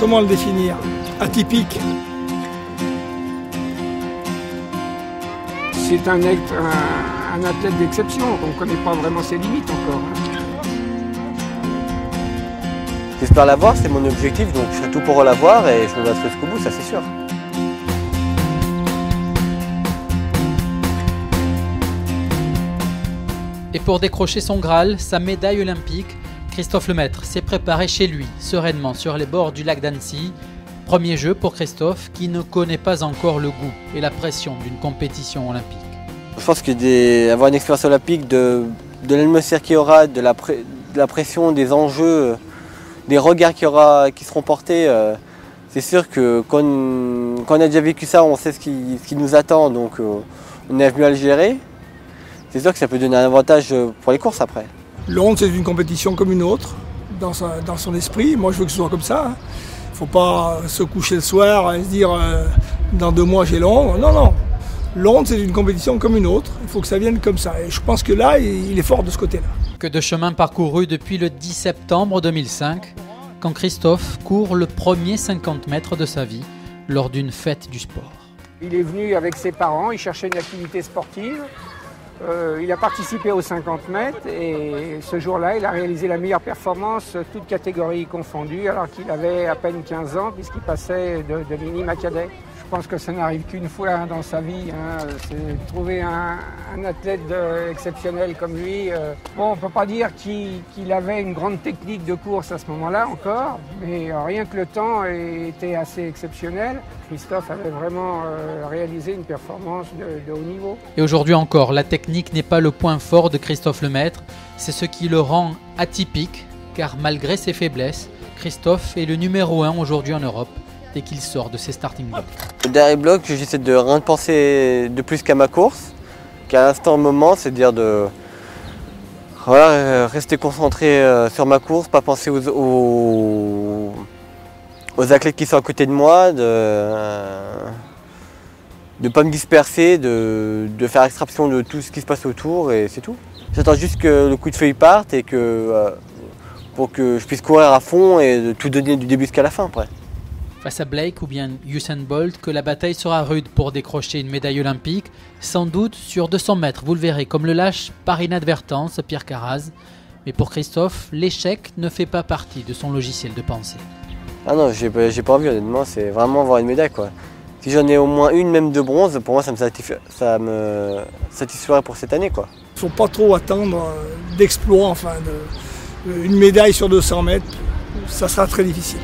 comment le définir? Atypique. C'est un athlète d'exception, on ne connaît pas vraiment ses limites encore. J'espère l'avoir, c'est mon objectif, donc je ferai tout pour l'avoir et je me battrai jusqu'au bout, ça c'est sûr. Et pour décrocher son Graal, sa médaille olympique, Christophe Lemaître s'est préparé chez lui, sereinement sur les bords du lac d'Annecy. Premier jeu pour Christophe qui ne connaît pas encore le goût et la pression d'une compétition olympique. Je pense qu'avoir une expérience olympique, de l'atmosphère qu'il y aura, de la pression, des enjeux, des regards qui seront portés, c'est sûr que quand on a déjà vécu ça, on sait ce qui nous attend, donc on est venu à le gérer. C'est sûr que ça peut donner un avantage pour les courses après. Le Ronde, c'est une compétition comme une autre, dans son esprit. Moi, je veux que ce soit comme ça. Il ne faut pas se coucher le soir et se dire dans 2 mois j'ai le Ronde. Non, non. Le Ronde, c'est une compétition comme une autre. Il faut que ça vienne comme ça. Et je pense que là, il est fort de ce côté-là. Que de chemin parcouru depuis le 10 septembre 2005, quand Christophe court le premier 50 mètres de sa vie lors d'une fête du sport. Il est venu avec ses parents, il cherchait une activité sportive. Il a participé aux 50 mètres et ce jour-là, il a réalisé la meilleure performance, toutes catégories confondues, alors qu'il avait à peine 15 ans puisqu'il passait de minime à cadet. Je pense que ça n'arrive qu'une fois dans sa vie, c'est trouver un athlète exceptionnel comme lui. Bon, on ne peut pas dire qu'il avait une grande technique de course à ce moment-là encore, mais rien que le temps était assez exceptionnel. Christophe avait vraiment réalisé une performance de haut niveau. Et aujourd'hui encore, la technique n'est pas le point fort de Christophe Lemaître, c'est ce qui le rend atypique, car malgré ses faiblesses, Christophe est le numéro 1 aujourd'hui en Europe, dès qu'il sort de ses starting blocks. Le dernier bloc, j'essaie de rien penser de plus qu'à ma course, qu'à l'instant moment, c'est-à-dire de rester concentré sur ma course, pas penser aux athlètes qui sont à côté de moi, de ne pas me disperser, de faire extraction de tout ce qui se passe autour et c'est tout. J'attends juste que le coup de feuille parte et pour que je puisse courir à fond et de tout donner du début jusqu'à la fin après. Face à Blake ou bien Usain Bolt, que la bataille sera rude pour décrocher une médaille olympique, sans doute sur 200 mètres, vous le verrez, comme le lâche par inadvertance Pierre Carraz. Mais pour Christophe, l'échec ne fait pas partie de son logiciel de pensée. Ah non, j'ai pas envie honnêtement, c'est vraiment avoir une médaille quoi. Si j'en ai au moins une, même de bronze, pour moi ça me satisferait pour cette année quoi. Il ne faut pas trop attendre d'exploits, enfin, une médaille sur 200 mètres, ça sera très difficile.